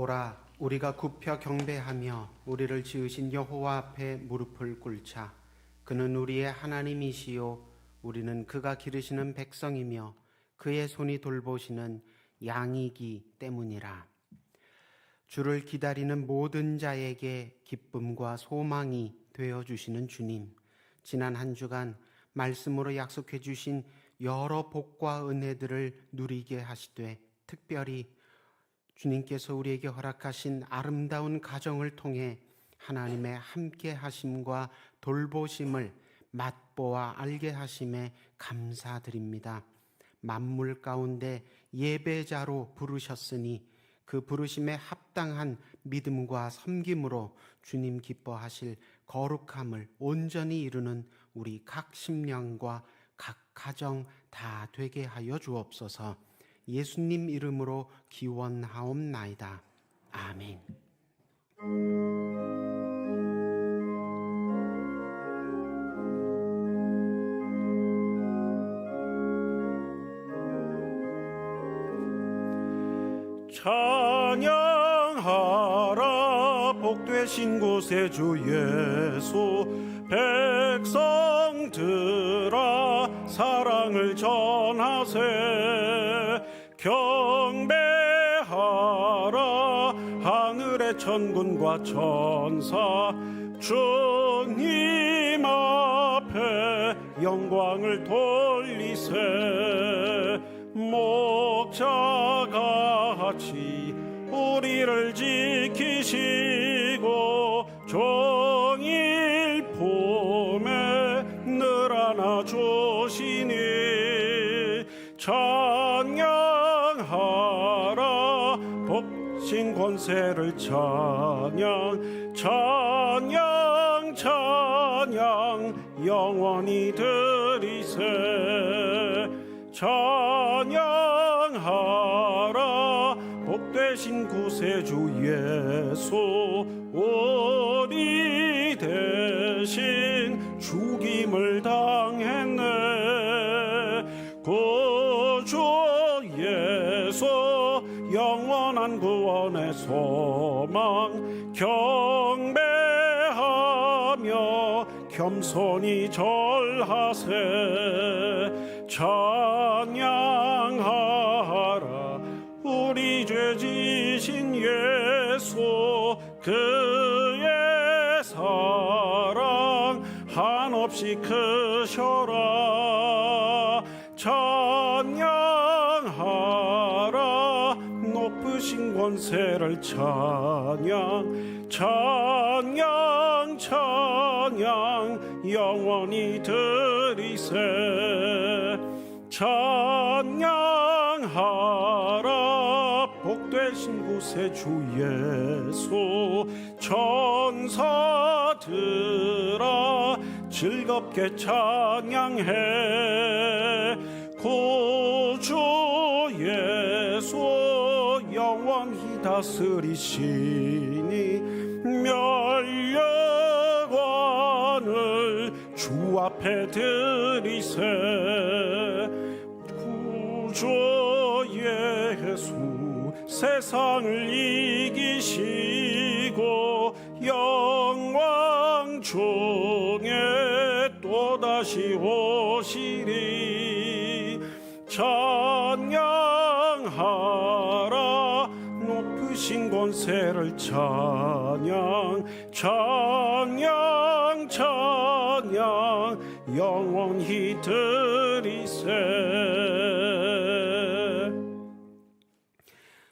오라, 우리가 굽혀 경배하며 우리를 지으신 여호와 앞에 무릎을 꿇자. 그는 우리의 하나님이시요 우리는 그가 기르시는 백성이며 그의 손이 돌보시는 양이기 때문이라. 주를 기다리는 모든 자에게 기쁨과 소망이 되어주시는 주님, 지난 한 주간 말씀으로 약속해 주신 여러 복과 은혜들을 누리게 하시되, 특별히 주님께서 우리에게 허락하신 아름다운 가정을 통해 하나님의 함께 하심과 돌보심을 맛보아 알게 하심에 감사드립니다. 만물 가운데 예배자로 부르셨으니 그 부르심에 합당한 믿음과 섬김으로 주님 기뻐하실 거룩함을 온전히 이루는 우리 각 심령과 각 가정 다 되게 하여 주옵소서. 예수님 이름으로 기원하옵나이다. 아멘. 찬양하라 복되신 곳에 주 예수, 백성들아 사랑을 전하세. 경배하라 하늘의 천군과 천사, 주님 앞에 영광을 돌리세. 목자같이 우리를 지키시고 종일 품에 늘 안아주시니, 찬양하라 복신 권세를 찬양, 찬양 찬양 영원히 드리세. 찬양하라 복되신 구세주 예수, 우리 대신 죽임을 당했네. 구주 예수 영원한 구원의 소망, 경배하며 겸손히 절하세. 찬양하라 우리 죄 지신 예수, 그의 사랑 한없이 크셔라. 찬양하라 높으신 권세를 찬양, 찬양 찬양 영원히 드리세. 찬양하라 복되신 구세주 예수, 천사들아 즐겁게 찬양해. 구주 예수 영원히 다스리시니, 멸려관을 주 앞에 드리세. 구주 예수 세상을 이기시고 영광 중에 또다시 오시리. 찬양하라 높으신 권세를 찬양, 찬양 찬양 영원히 드리세.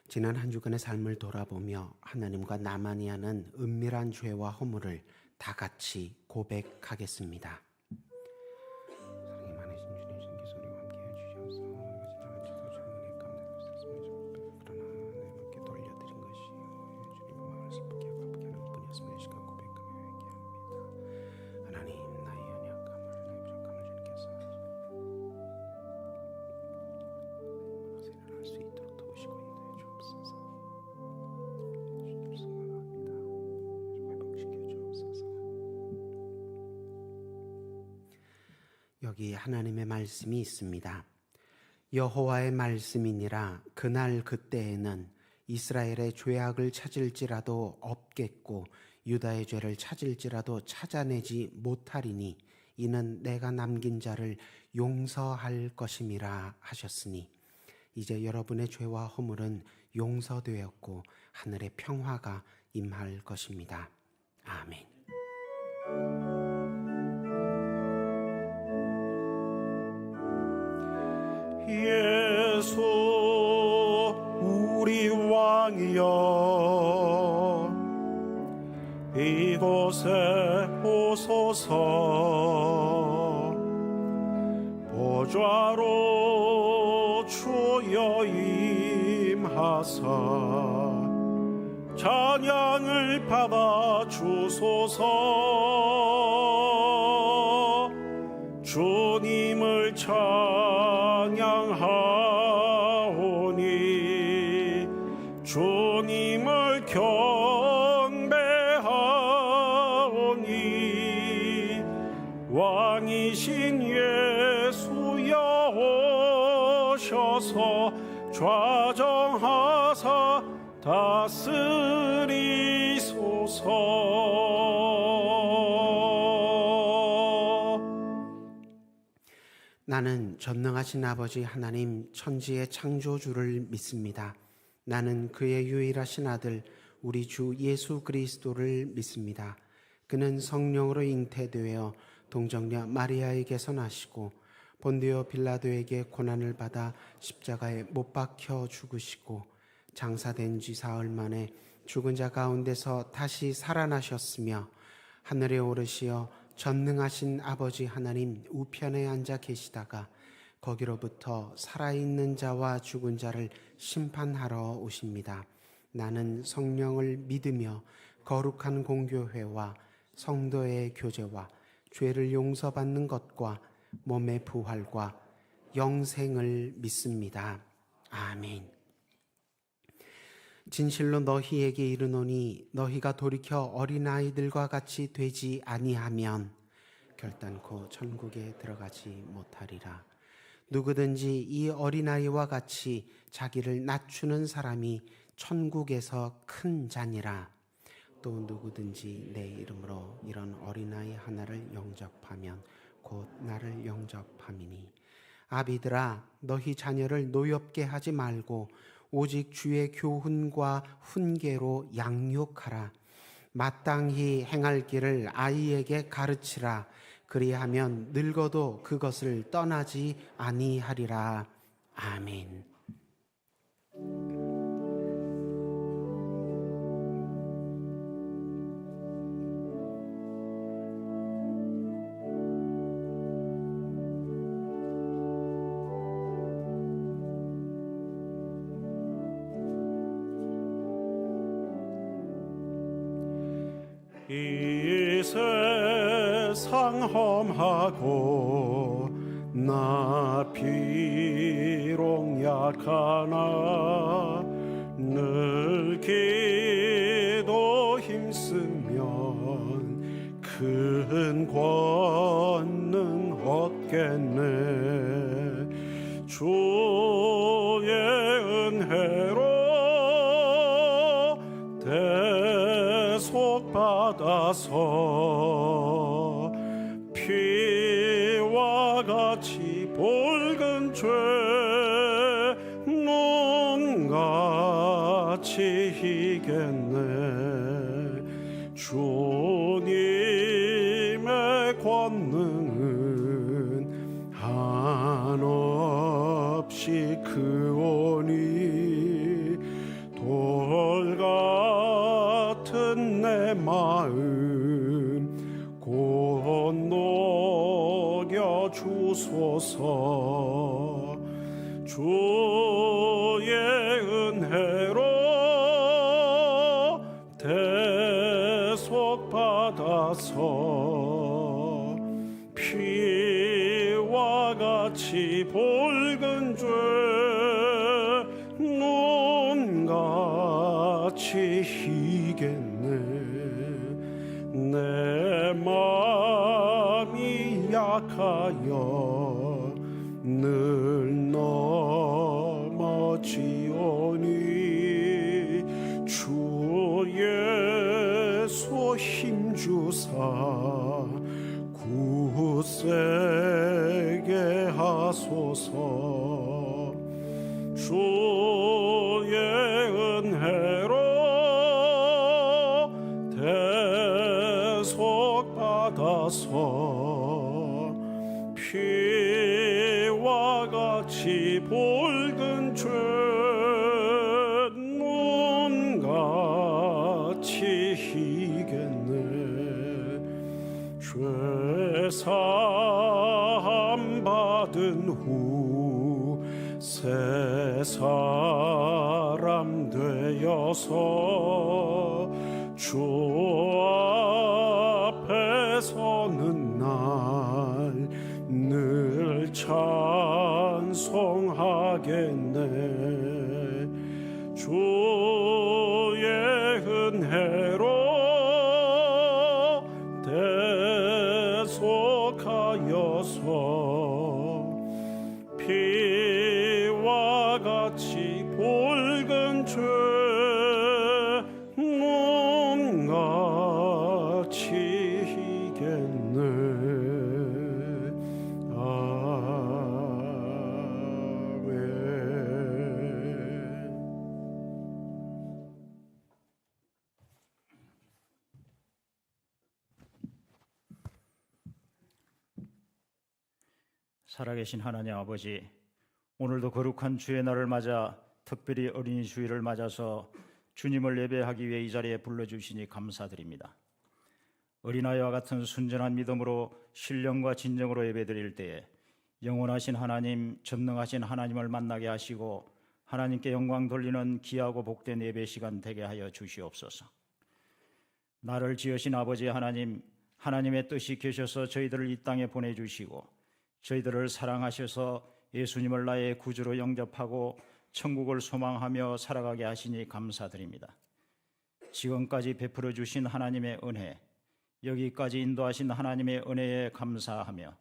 지난 한 주간의 삶을 돌아보며 하나님과 나만이 하는 은밀한 죄와 허물을 다 같이 고백하겠습니다. 사랑이 많으신 주님, 신기소리와 함께 해주셔서 지나간 주도 주문에 감사드렸습니다. 그러나 하나님께 돌려드린 것이 주님의 마음을 슬프게 하고 아프게 하는 뿐이었음을 이 시간 고백하며 얘기합니다. 하나님, 나의 연약함을, 나의 부족함을 주님께서 일어날 수 있도록 도우시고 인도해 주옵소서. 주님 소망합니다. 회복시켜 주옵소서. 여기 하나님의 말씀이 있습니다. 여호와의 말씀이니라. 그날 그때에는 이스라엘의 죄악을 찾을지라도 없겠고 유다의 죄를 찾을지라도 찾아내지 못하리니 이는 내가 남긴 자를 용서할 것임이라 하셨으니 이제 여러분의 죄와 허물은 용서되었고 하늘의 평화가 임할 것입니다. 아멘. 예수 우리 왕이여, 이곳에 오소서. 보좌로 주여 임하사 찬양을 받아 주소서. 주님을 찬양하오니 주님을 경배하오니 왕이신 예수여 오셔서 좌정하사 다스리소서. 나는 전능하신 아버지 하나님 천지의 창조주를 믿습니다. 나는 그의 유일하신 아들 우리 주 예수 그리스도를 믿습니다. 그는 성령으로 잉태되어 동정녀 마리아에게서 나시고 본디오 빌라도에게 고난을 받아 십자가에 못 박혀 죽으시고 장사된 지 사흘 만에 죽은 자 가운데서 다시 살아나셨으며 하늘에 오르시어 전능하신 아버지 하나님 우편에 앉아 계시다가 거기로부터 살아있는 자와 죽은 자를 심판하러 오십니다. 나는 성령을 믿으며 거룩한 공교회와 성도의 교제와 죄를 용서받는 것과 몸의 부활과 영생을 믿습니다. 아멘. 진실로 너희에게 이르노니 너희가 돌이켜 어린아이들과 같이 되지 아니하면 결단코 천국에 들어가지 못하리라. 누구든지 이 어린아이와 같이 자기를 낮추는 사람이 천국에서 큰 자니라. 또 누구든지 내 이름으로 이런 어린아이 하나를 영접하면 곧 나를 영접함이니. 아비들아, 너희 자녀를 노엽게 하지 말고 오직 주의 교훈과 훈계로 양육하라. 마땅히 행할 길을 아이에게 가르치라. 그리하면 늙어도 그것을 떠나지 아니하리라. 아멘. 이 세상 험하고 나 비록 약하나 늘 기도 힘쓰면 큰 권능 얻겠네. 주의 은혜로 받아서 피와 같이 붉은 죄 눈같이 희겠네. 주님의 권능은 한없이 크오니 돌 같은 내 마음 곧 녹여 주소서. 주의 은혜로 대속 받아서 피와 같이 붉은 죄 눈같이 희겠네. 내 마음이 약하여 늘 넘어지오니 되어서 피와 같이 붉은 죄 눈같이 희겠네. 죄 사함 받은 후 새 사람 되어서 주 앞에 서는 날 늘 찬송하겠네. 주의 은혜로 대속하여서 피와 같이 붉은 죄 눈같이 희겠네. 살아계신 하나님 아버지, 오늘도 거룩한 주의 날을 맞아 특별히 어린이 주일을 맞아서 주님을 예배하기 위해 이 자리에 불러주시니 감사드립니다. 어린아이와 같은 순전한 믿음으로 신령과 진정으로 예배드릴 때에 영원하신 하나님, 전능하신 하나님을 만나게 하시고 하나님께 영광 돌리는 귀하고 복된 예배 시간 되게 하여 주시옵소서. 나를 지으신 아버지 하나님, 하나님의 뜻이 계셔서 저희들을 이 땅에 보내주시고 저희들을 사랑하셔서 예수님을 나의 구주로 영접하고 천국을 소망하며 살아가게 하시니 감사드립니다. 지금까지 베풀어 주신 하나님의 은혜, 여기까지 인도하신 하나님의 은혜에 감사하며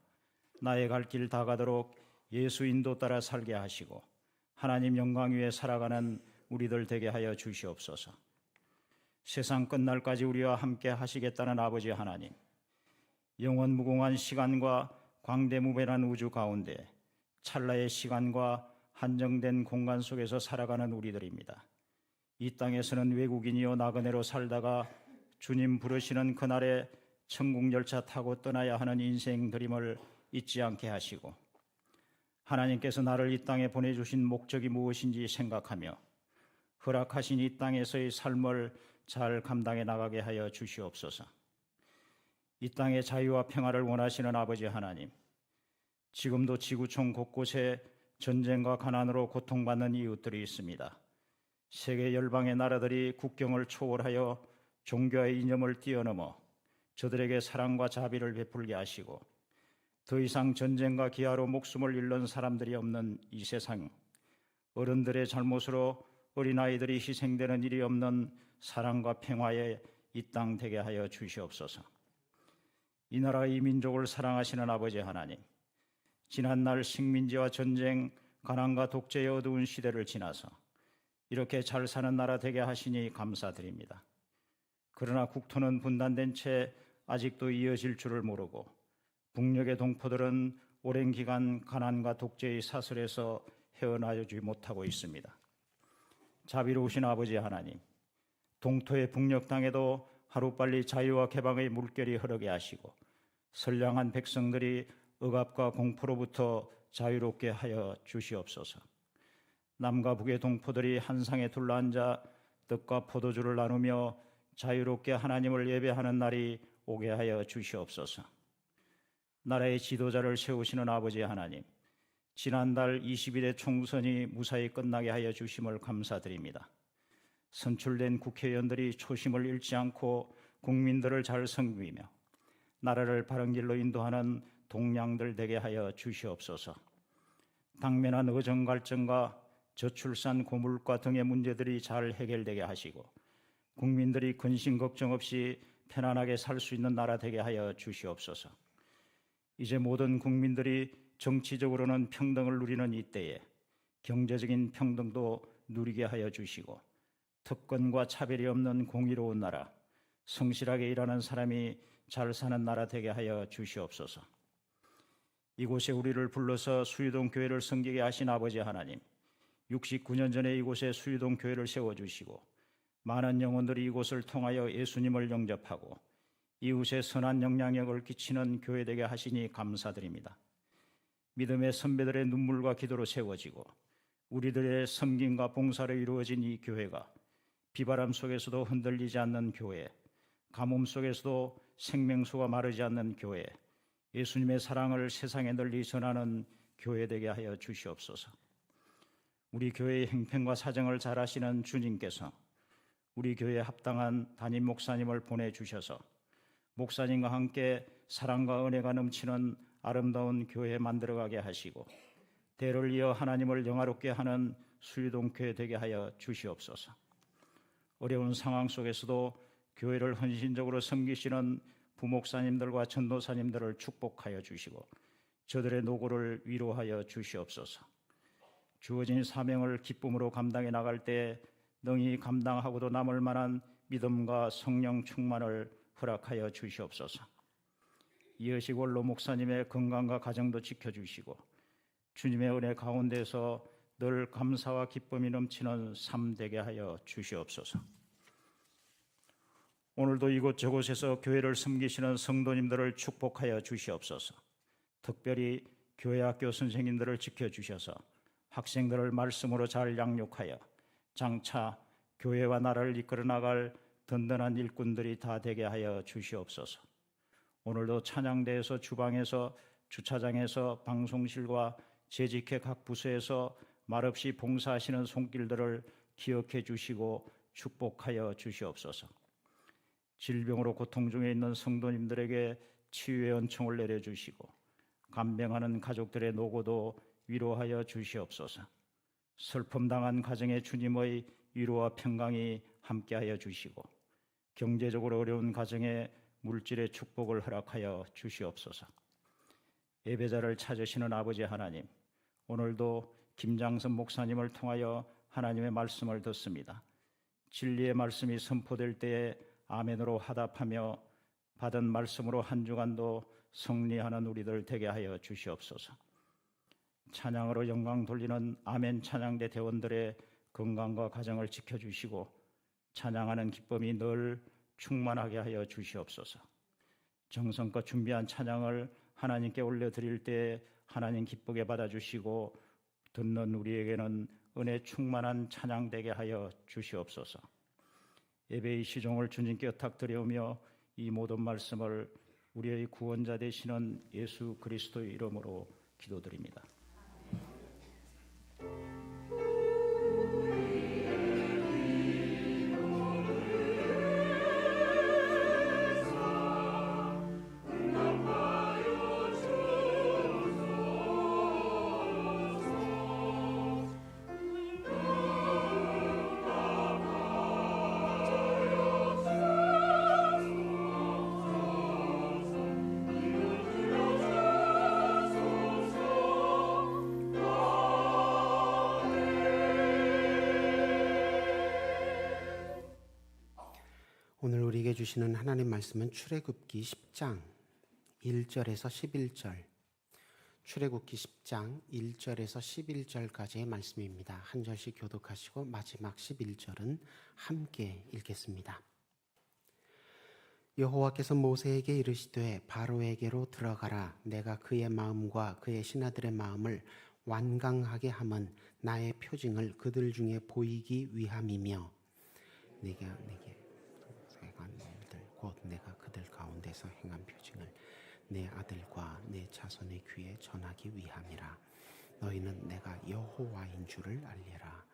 나의 갈 길 다 가도록 예수 인도 따라 살게 하시고 하나님 영광 위에 살아가는 우리들 되게 하여 주시옵소서. 세상 끝날까지 우리와 함께 하시겠다는 아버지 하나님, 영원 무궁한 시간과 광대무변한 우주 가운데 찰나의 시간과 한정된 공간 속에서 살아가는 우리들입니다. 이 땅에서는 외국인이요 나그네로 살다가 주님 부르시는 그날에 천국 열차 타고 떠나야 하는 인생 드림을 잊지 않게 하시고 하나님께서 나를 이 땅에 보내주신 목적이 무엇인지 생각하며 허락하신 이 땅에서의 삶을 잘 감당해 나가게 하여 주시옵소서. 이 땅의 자유와 평화를 원하시는 아버지 하나님, 지금도 지구촌 곳곳에 전쟁과 가난으로 고통받는 이웃들이 있습니다. 세계 열방의 나라들이 국경을 초월하여 종교의 이념을 뛰어넘어 저들에게 사랑과 자비를 베풀게 하시고 더 이상 전쟁과 기아로 목숨을 잃는 사람들이 없는 이 세상, 어른들의 잘못으로 어린아이들이 희생되는 일이 없는 사랑과 평화의 이 땅 되게 하여 주시옵소서. 이 나라 이 민족을 사랑하시는 아버지 하나님, 지난날 식민지와 전쟁, 가난과 독재의 어두운 시대를 지나서 이렇게 잘 사는 나라 되게 하시니 감사드립니다. 그러나 국토는 분단된 채 아직도 이어질 줄을 모르고 북녘의 동포들은 오랜 기간 가난과 독재의 사슬에서 헤어나오지 못하고 있습니다. 자비로우신 아버지 하나님, 동토의 북녘 땅에도 하루빨리 자유와 개방의 물결이 흐르게 하시고 선량한 백성들이 억압과 공포로부터 자유롭게 하여 주시옵소서. 남과 북의 동포들이 한 상에 둘러앉아 떡과 포도주를 나누며 자유롭게 하나님을 예배하는 날이 오게 하여 주시옵소서. 나라의 지도자를 세우시는 아버지 하나님, 지난달 20일의 총선이 무사히 끝나게 하여 주심을 감사드립니다. 선출된 국회의원들이 초심을 잃지 않고 국민들을 잘 섬기며 나라를 바른 길로 인도하는 동량들 되게 하여 주시옵소서. 당면한 의정갈증과 저출산 고물가 등의 문제들이 잘 해결되게 하시고 국민들이 근심 걱정 없이 편안하게 살 수 있는 나라 되게 하여 주시옵소서. 이제 모든 국민들이 정치적으로는 평등을 누리는 이때에 경제적인 평등도 누리게 하여 주시고 특권과 차별이 없는 공의로운 나라, 성실하게 일하는 사람이 잘 사는 나라 되게 하여 주시옵소서. 이곳에 우리를 불러서 수유동 교회를 섬기게 하신 아버지 하나님, 69년 전에 이곳에 수유동 교회를 세워주시고 많은 영혼들이 이곳을 통하여 예수님을 영접하고 이웃에 선한 영향력을 끼치는 교회 되게 하시니 감사드립니다. 믿음의 선배들의 눈물과 기도로 세워지고 우리들의 섬김과 봉사로 이루어진 이 교회가 비바람 속에서도 흔들리지 않는 교회, 가뭄 속에서도 생명수가 마르지 않는 교회, 예수님의 사랑을 세상에 널리 전하는 교회 되게 하여 주시옵소서. 우리 교회의 행편과 사정을 잘 아시는 주님께서 우리 교회에 합당한 담임 목사님을 보내주셔서 목사님과 함께 사랑과 은혜가 넘치는 아름다운 교회 만들어가게 하시고 대를 이어 하나님을 영화롭게 하는 수유동교회 되게 하여 주시옵소서. 어려운 상황 속에서도 교회를 헌신적으로 섬기시는 부목사님들과 전도사님들을 축복하여 주시고 저들의 노고를 위로하여 주시옵소서. 주어진 사명을 기쁨으로 감당해 나갈 때 능히 감당하고도 남을 만한 믿음과 성령 충만을 허락하여 주시옵소서. 이어식 원로 목사님의 건강과 가정도 지켜주시고 주님의 은혜 가운데서 늘 감사와 기쁨이 넘치는 삶 되게 하여 주시옵소서. 오늘도 이곳저곳에서 교회를 섬기시는 성도님들을 축복하여 주시옵소서. 특별히 교회 학교 선생님들을 지켜주셔서 학생들을 말씀으로 잘 양육하여 장차 교회와 나라를 이끌어 나갈 든든한 일꾼들이 다 되게 하여 주시옵소서. 오늘도 찬양대에서 주방에서 주차장에서 방송실과 재직회 각 부서에서 말없이 봉사하시는 손길들을 기억해 주시고 축복하여 주시옵소서. 질병으로 고통 중에 있는 성도님들에게 치유의 은총을 내려주시고 간병하는 가족들의 노고도 위로하여 주시옵소서. 슬픔당한 가정의 주님의 위로와 평강이 함께하여 주시고 경제적으로 어려운 가정에 물질의 축복을 허락하여 주시옵소서. 예배자를 찾으시는 아버지 하나님, 오늘도 김장선 목사님을 통하여 하나님의 말씀을 듣습니다. 진리의 말씀이 선포될 때에 아멘으로 화답하며 받은 말씀으로 한 주간도 승리하는 우리들 되게 하여 주시옵소서. 찬양으로 영광 돌리는 아멘 찬양대 대원들의 건강과 가정을 지켜주시고 찬양하는 기쁨이 늘 충만하게 하여 주시옵소서. 정성껏 준비한 찬양을 하나님께 올려드릴 때 하나님 기쁘게 받아주시고 듣는 우리에게는 은혜 충만한 찬양 되게 하여 주시옵소서. 예배의 시종을 주님께 의탁드려오며 이 모든 말씀을 우리의 구원자 되시는 예수 그리스도의 이름으로 기도드립니다. 오늘 우리에게 주시는 하나님 말씀은 출애굽기 10장 1절에서 11절, 출애굽기 10장 1절에서 11절까지의 말씀입니다. 한 절씩 교독하시고 마지막 11절은 함께 읽겠습니다. 여호와께서 모세에게 이르시되 바로에게로 들어가라. 내가 그의 마음과 그의 신하들의 마음을 완강하게 함은 나의 표징을 그들 중에 보이기 위함이며 내게 곧 내가 그들 가운데서 행한 표징을 내 아들과 내 자손의 귀에 전하기 위함이라. 너희는 내가 여호와인 줄을 알리라.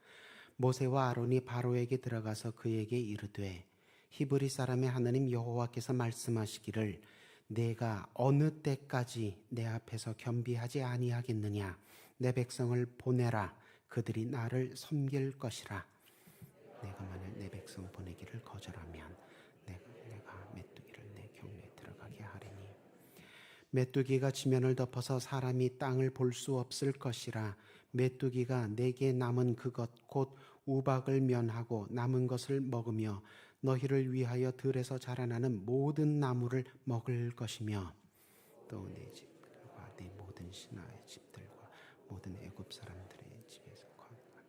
모세와 아론이 바로에게 들어가서 그에게 이르되 히브리 사람의 하나님 여호와께서 말씀하시기를 내가 어느 때까지 내 앞에서 겸비하지 아니하겠느냐. 내 백성을 보내라. 그들이 나를 섬길 것이라. 내가 만일 내 백성 보내기를 거절하면 내가 메뚜기를 내 경내에 들어가게 하리니 메뚜기가 지면을 덮어서 사람이 땅을 볼 수 없을 것이라. 메뚜기가 내게 남은 그것 곧 우박을 면하고 남은 것을 먹으며 너희를 위하여 들에서 자라나는 모든 나무를 먹을 것이며 또 내 집들과 내 모든 신하의 집들과 모든 애굽 사람들의 집에서 거하리라.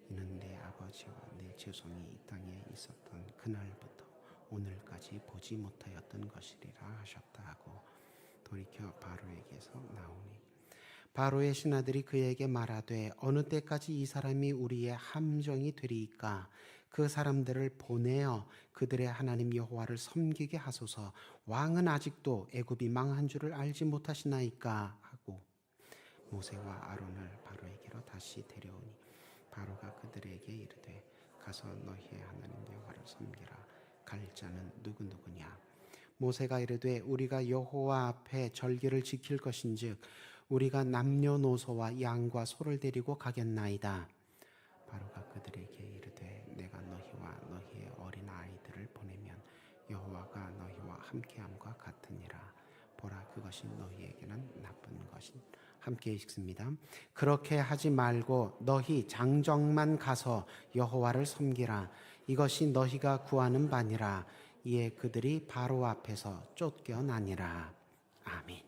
이는 내 아버지와 내 조상이 이 땅에 있었던 그날부터 오늘까지 보지 못하였던 것이리라 하셨다 하고 돌이켜 바로에게서 나오니 바로의 신하들이 그에게 말하되 어느 때까지 이 사람이 우리의 함정이 되리이까 그 사람들을 보내어 그들의 하나님 여호와를 섬기게 하소서. 왕은 아직도 애굽이 망한 줄을 알지 못하시나이까 하고 모세와 아론을 바로에게로 다시 데려오니 바로가 그들에게 이르되 가서 너희의 하나님 여호와를 섬기라. 갈 자는 누구누구냐. 모세가 이르되 우리가 여호와 앞에 절기를 지킬 것인즉 우리가 남녀노소와 양과 소를 데리고 가겠나이다. 바로가 그들에게 이르되 내가 너희와 너희의 어린 아이들을 보내면 여호와가 너희와 함께함과 같으니라. 보라 그것이 너희에게는 나쁜 것인. 함께 읽습니다. 그렇게 하지 말고 너희 장정만 가서 여호와를 섬기라. 이것이 너희가 구하는 바니라. 이에 그들이 바로 앞에서 쫓겨나니라. 아멘.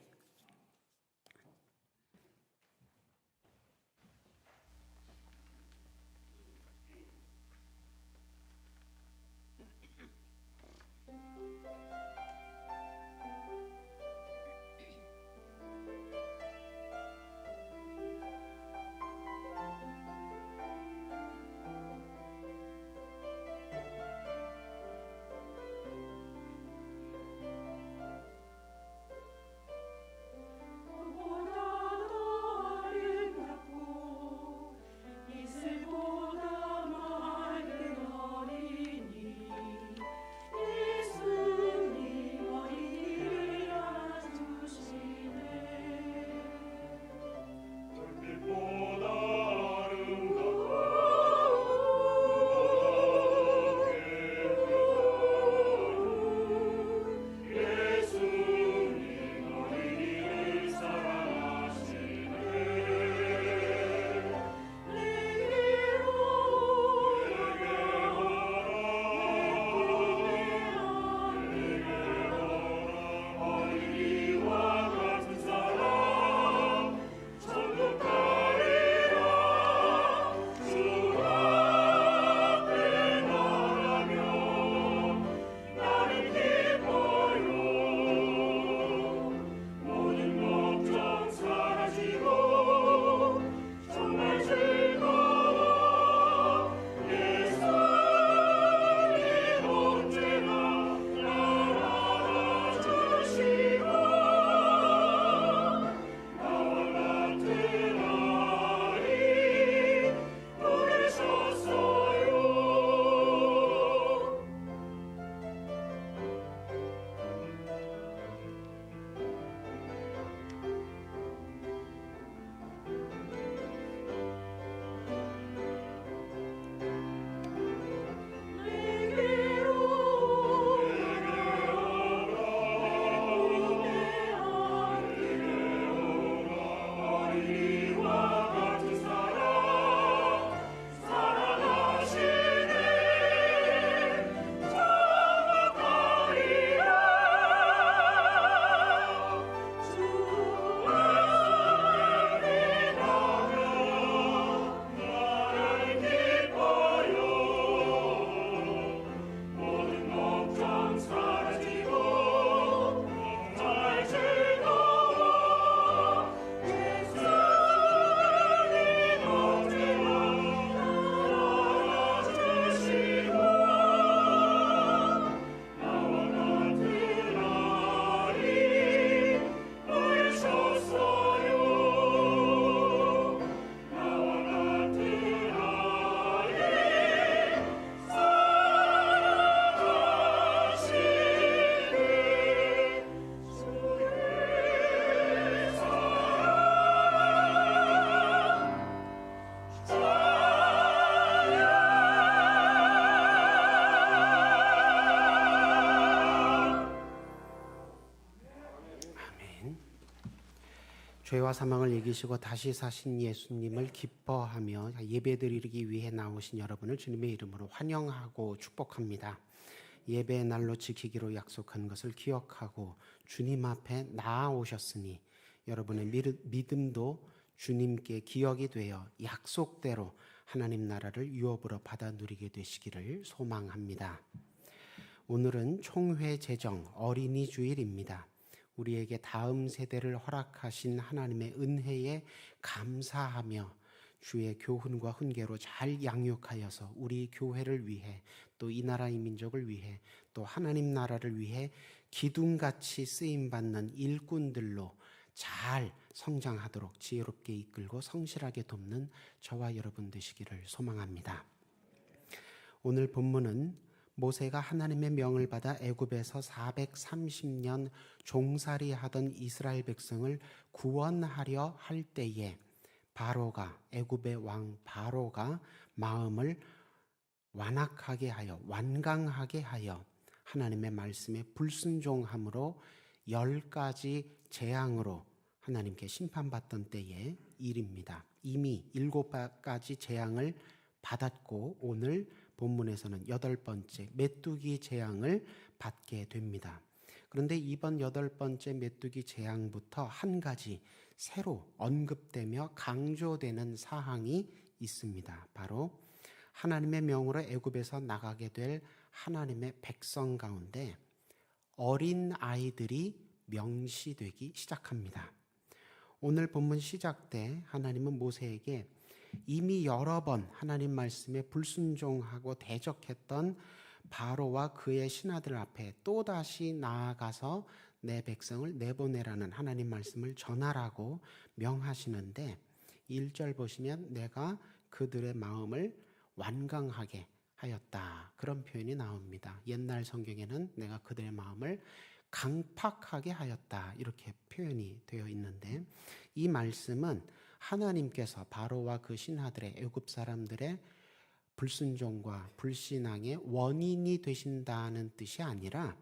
죄와 사망을 이기시고 다시 사신 예수님을 기뻐하며 예배드리기 위해 나오신 여러분을 주님의 이름으로 환영하고 축복합니다. 예배의 날로 지키기로 약속한 것을 기억하고 주님 앞에 나아오셨으니 여러분의 믿음도 주님께 기억이 되어 약속대로 하나님 나라를 유업으로 받아 누리게 되시기를 소망합니다. 오늘은 총회 제정 어린이 주일입니다. 우리에게 다음 세대를 허락하신 하나님의 은혜에 감사하며 주의 교훈과 훈계로 잘 양육하여서 우리 교회를 위해 또 이 나라 이 민족을 위해 또 하나님 나라를 위해 기둥같이 쓰임받는 일꾼들로 잘 성장하도록 지혜롭게 이끌고 성실하게 돕는 저와 여러분 되시기를 소망합니다. 오늘 본문은 모세가 하나님의 명을 받아 애굽에서 430년 종살이 하던 이스라엘 백성을 구원하려 할 때에 바로가, 애굽의 왕 바로가 마음을 완강하게 하여 하나님의 말씀에 불순종함으로 10가지 재앙으로 하나님께 심판받던 때의 일입니다. 이미 7가지 재앙을 받았고 오늘 본문에서는 8번째 메뚜기 재앙을 받게 됩니다. 그런데 이번 8번째 메뚜기 재앙부터 한 가지 새로 언급되며 강조되는 사항이 있습니다. 바로 하나님의 명으로 애굽에서 나가게 될 하나님의 백성 가운데 어린 아이들이 명시되기 시작합니다. 오늘 본문 시작 때 하나님은 모세에게 이미 여러 번 하나님 말씀에 불순종하고 대적했던 바로와 그의 신하들 앞에 또다시 나아가서 내 백성을 내보내라는 하나님 말씀을 전하라고 명하시는데 1절 보시면 내가 그들의 마음을 완강하게 하였다. 그런 표현이 나옵니다. 옛날 성경에는 내가 그들의 마음을 강팍하게 하였다. 이렇게 표현이 되어 있는데 이 말씀은 하나님께서 바로와 그 신하들의 애굽 사람들의 불순종과 불신앙의 원인이 되신다는 뜻이 아니라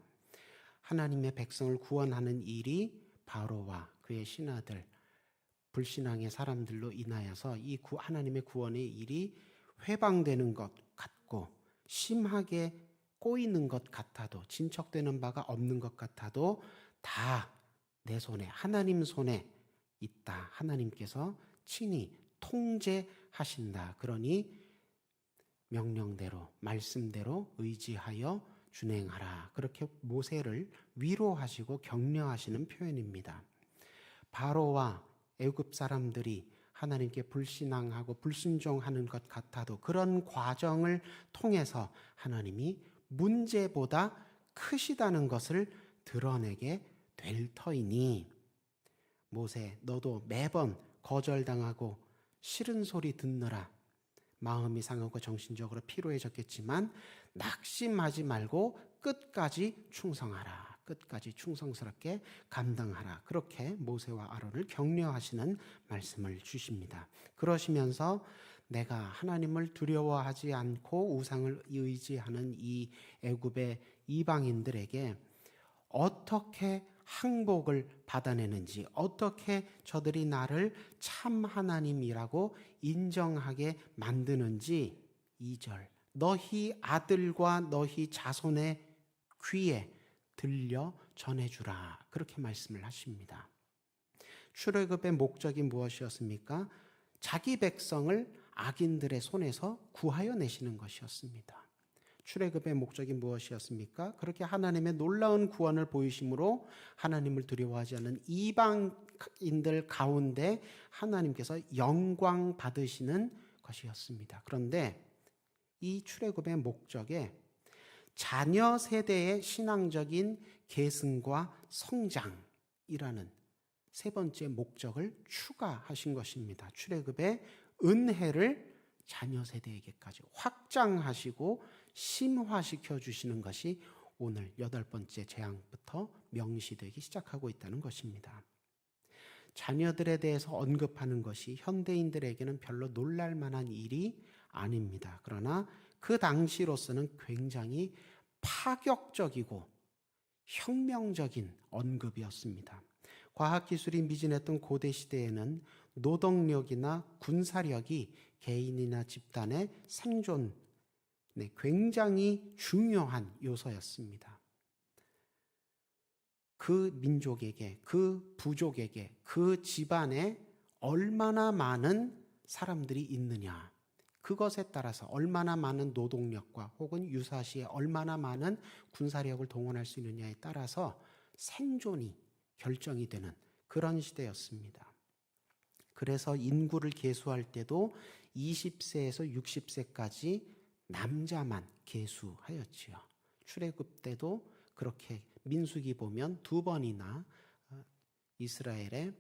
하나님의 백성을 구원하는 일이 바로와 그의 신하들 불신앙의 사람들로 인하여서 이 하나님의 구원의 일이 회방되는 것 같고 심하게 꼬이는 것 같아도 진척되는 바가 없는 것 같아도 다 내 손에 하나님 손에 있다. 하나님께서 친히 통제하신다. 그러니 명령대로 말씀대로 의지하여 준행하라. 그렇게 모세를 위로하시고 격려하시는 표현입니다. 바로와 애굽 사람들이 하나님께 불신앙하고 불순종하는 것 같아도 그런 과정을 통해서 하나님이 문제보다 크시다는 것을 드러내게 될 터이니 모세 너도 매번 거절당하고 싫은 소리 듣느라 마음이 상하고 정신적으로 피로해졌겠지만 낙심하지 말고 끝까지 충성하라. 끝까지 충성스럽게 감당하라. 그렇게 모세와 아론을 격려하시는 말씀을 주십니다. 그러시면서 내가 하나님을 두려워하지 않고 우상을 의지하는 이 애굽의 이방인들에게 어떻게 항복을 받아내는지, 어떻게 저들이 나를 참 하나님이라고 인정하게 만드는지 2절 너희 아들과 너희 자손의 귀에 들려 전해주라. 그렇게 말씀을 하십니다. 출애굽의 목적이 무엇이었습니까? 자기 백성을 악인들의 손에서 구하여 내시는 것이었습니다. 출애굽의 목적이 무엇이었습니까? 그렇게 하나님의 놀라운 구원을 보이심으로 하나님을 두려워하지 않는 이방인들 가운데 하나님께서 영광 받으시는 것이었습니다. 그런데 이 출애굽의 목적에 자녀 세대의 신앙적인 계승과 성장이라는 세 번째 목적을 추가하신 것입니다. 출애굽의 은혜를 자녀 세대에게까지 확장하시고 심화시켜 주시는 것이 오늘 8번째 재앙부터 명시되기 시작하고 있다는 것입니다. 자녀들에 대해서 언급하는 것이 현대인들에게는 별로 놀랄 만한 일이 아닙니다. 그러나 그 당시로서는 굉장히 파격적이고 혁명적인 언급이었습니다. 과학기술이 미진했던 고대 시대에는 노동력이나 군사력이 개인이나 집단의 생존에 굉장히 중요한 요소였습니다. 그 민족에게, 그 부족에게, 그 집안에 얼마나 많은 사람들이 있느냐, 그것에 따라서 얼마나 많은 노동력과 혹은 유사시에 얼마나 많은 군사력을 동원할 수 있느냐에 따라서 생존이 결정이 되는 그런 시대였습니다. 그래서 인구를 계수할 때도 20세에서 60세까지 남자만 계수하였지요. 출애굽 때도 그렇게 민수기 보면 2번이나 이스라엘의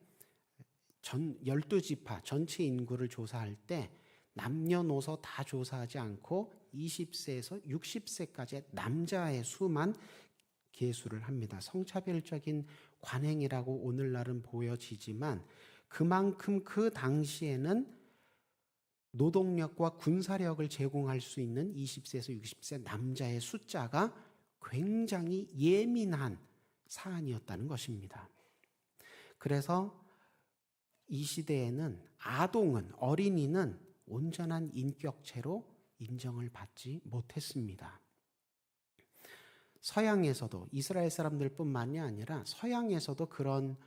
12지파 전체 인구를 조사할 때 남녀노소 다 조사하지 않고 20세에서 60세까지의 남자의 수만 계수를 합니다. 성차별적인 관행이라고 오늘날은 보여지지만 그만큼 그 당시에는 노동력과 군사력을 제공할 수 있는 20세에서 60세 남자의 숫자가 굉장히 예민한 사안이었다는 것입니다. 그래서 이 시대에는 아동은, 어린이는 온전한 인격체로 인정을 받지 못했습니다. 서양에서도 이스라엘 사람들뿐만이 아니라 서양에서도 그런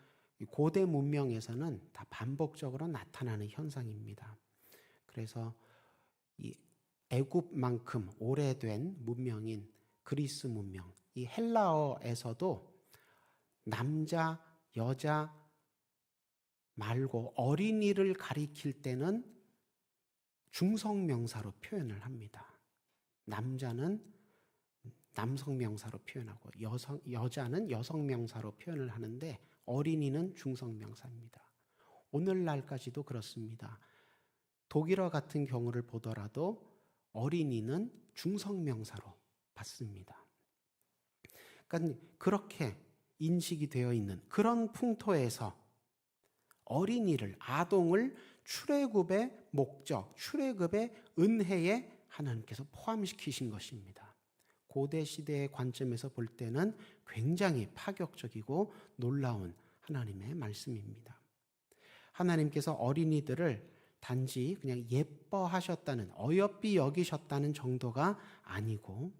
고대 문명에서는 다 반복적으로 나타나는 현상입니다. 그래서 이 애굽만큼 오래된 문명인 그리스 문명, 이 헬라어에서도 남자, 여자 말고 어린이를 가리킬 때는 중성명사로 표현을 합니다. 남자는 남성명사로 표현하고 여자는 여성명사로 표현을 하는데 어린이는 중성명사입니다. 오늘날까지도 그렇습니다. 독일어 같은 경우를 보더라도 어린이는 중성명사로 받습니다. 그러니까 그렇게 인식이 되어 있는 그런 풍토에서 어린이를, 아동을 출애굽의 목적, 출애굽의 은혜에 하나님께서 포함시키신 것입니다. 고대 시대의 관점에서 볼 때는 굉장히 파격적이고 놀라운 하나님의 말씀입니다. 하나님께서 어린이들을 단지 그냥 예뻐하셨다는, 어여삐 여기셨다는 정도가 아니고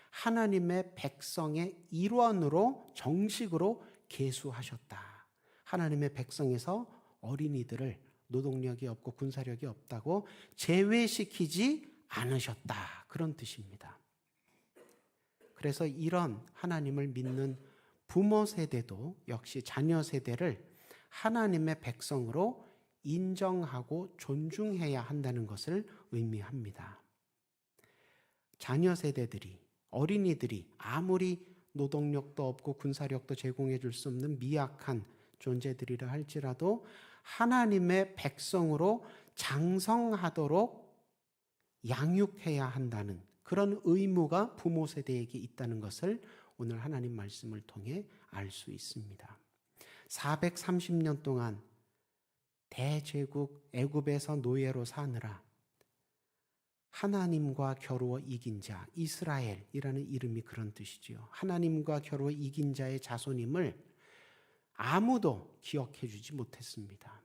하나님의 백성의 일원으로 정식으로 계수하셨다. 하나님의 백성에서 어린이들을 노동력이 없고 군사력이 없다고 제외시키지 않으셨다. 그런 뜻입니다. 그래서 이런 하나님을 믿는 부모 세대도 역시 자녀 세대를 하나님의 백성으로 인정하고 존중해야 한다는 것을 의미합니다. 자녀 세대들이, 어린이들이 아무리 노동력도 없고 군사력도 제공해 줄 수 없는 미약한 존재들이라 할지라도 하나님의 백성으로 장성하도록 양육해야 한다는 그런 의무가 부모 세대에게 있다는 것을 오늘 하나님 말씀을 통해 알 수 있습니다. 430년 동안 대제국 애굽에서 노예로 사느라 하나님과 겨루어 이긴 자, 이스라엘이라는 이름이 그런 뜻이지요. 하나님과 겨루어 이긴 자의 자손임을 아무도 기억해 주지 못했습니다.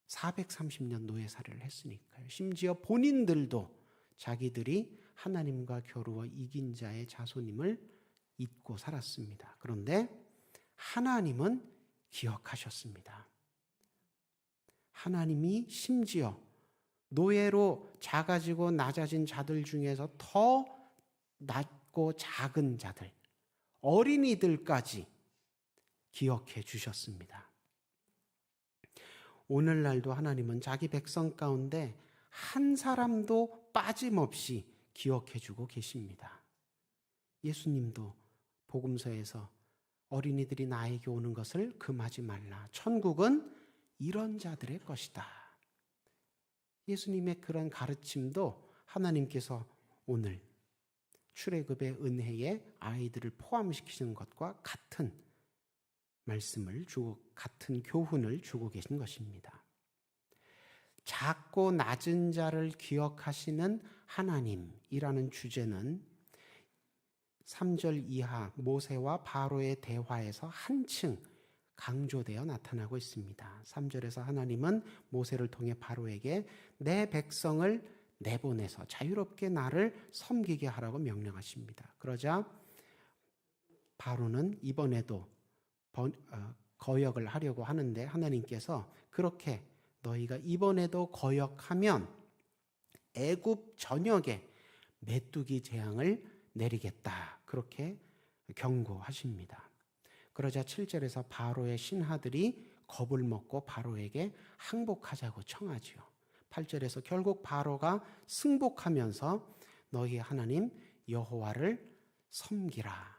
430년 노예살이를 했으니까요. 심지어 본인들도 자기들이 하나님과 겨루어 이긴 자의 자손임을 잊고 살았습니다. 그런데 하나님은 기억하셨습니다. 하나님이 심지어 노예로 작아지고 낮아진 자들 중에서 더 낮고 작은 자들, 어린이들까지 기억해 주셨습니다. 오늘날도 하나님은 자기 백성 가운데 한 사람도 빠짐없이 기억해 주고 계십니다. 예수님도 복음서에서 어린이들이 나에게 오는 것을 금하지 말라. 천국은 이런 자들의 것이다. 예수님의 그런 가르침도 하나님께서 오늘 출애굽의 은혜에 아이들을 포함시키는 것과 같은 말씀을 주고, 같은 교훈을 주고 계신 것입니다. 작고 낮은 자를 기억하시는 하나님이라는 주제는 3절 이하 모세와 바로의 대화에서 한층 강조되어 나타나고 있습니다. 3절에서 하나님은 모세를 통해 바로에게 내 백성을 내보내서 자유롭게 나를 섬기게 하라고 명령하십니다. 그러자 바로는 이번에도 거역을 하려고 하는데 하나님께서 그렇게 너희가 이번에도 거역하면 애굽 전역에 메뚜기 재앙을 내리겠다. 그렇게 경고하십니다. 그러자 7절에서 바로의 신하들이 겁을 먹고 바로에게 항복하자고 청하지요. 8절에서 결국 바로가 승복하면서 너희 하나님 여호와를 섬기라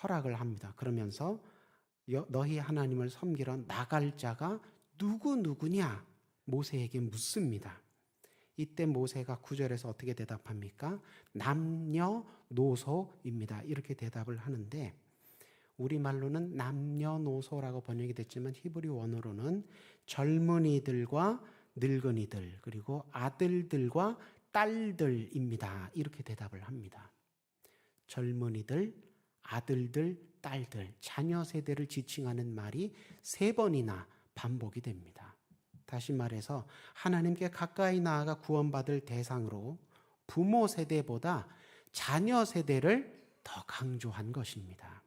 허락을 합니다. 그러면서 너희 하나님을 섬기러 나갈 자가 누구냐 모세에게 묻습니다. 이때 모세가 9절에서 어떻게 대답합니까? 남녀노소입니다. 이렇게 대답을 하는데 우리말로는 남녀노소라고 번역이 됐지만 히브리 원어로는 젊은이들과 늙은이들 그리고 아들들과 딸들입니다. 이렇게 대답을 합니다. 젊은이들, 아들들, 딸들, 자녀 세대를 지칭하는 말이 3번이나 반복이 됩니다. 다시 말해서 하나님께 가까이 나아가 구원받을 대상으로 부모 세대보다 자녀 세대를 더 강조한 것입니다.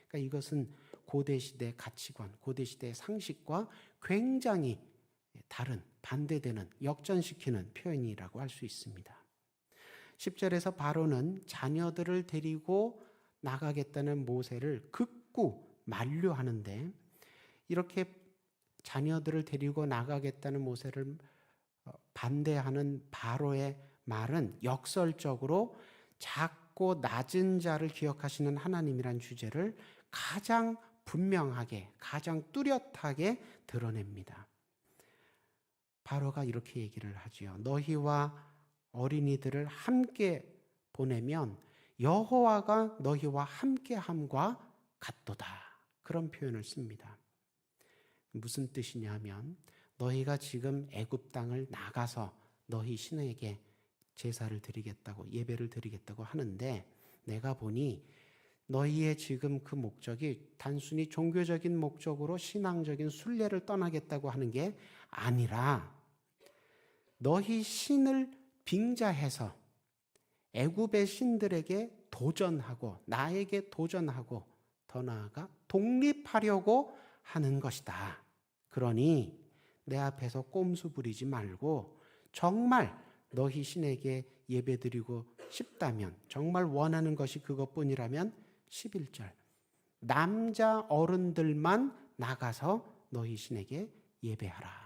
그러니까 이것은 고대시대 가치관, 고대시대의 상식과 굉장히 다른, 반대되는, 역전시키는 표현이라고 할 수 있습니다. 10절에서 바로는 자녀들을 데리고 나가겠다는 모세를 극구 만류하는데 이렇게 자녀들을 데리고 나가겠다는 모세를 반대하는 바로의 말은 역설적으로 작고 낮은 자를 기억하시는 하나님이란 주제를 가장 분명하게, 가장 뚜렷하게 드러냅니다. 바로가 이렇게 얘기를 하지요. 너희와 어린이들을 함께 보내면 여호와가 너희와 함께함과 같도다. 그런 표현을 씁니다. 무슨 뜻이냐면 너희가 지금 애굽 땅을 나가서 너희 신에게 제사를 드리겠다고 예배를 드리겠다고 하는데 내가 보니 너희의 지금 그 목적이 단순히 종교적인 목적으로 신앙적인 순례를 떠나겠다고 하는 게 아니라 너희 신을 빙자해서 애굽의 신들에게 도전하고 나에게 도전하고 더 나아가 독립하려고 하는 것이다. 그러니 내 앞에서 꼼수 부리지 말고 정말 너희 신에게 예배드리고 싶다면 정말 원하는 것이 그것뿐이라면 11절 남자 어른들만 나가서 너희 신에게 예배하라.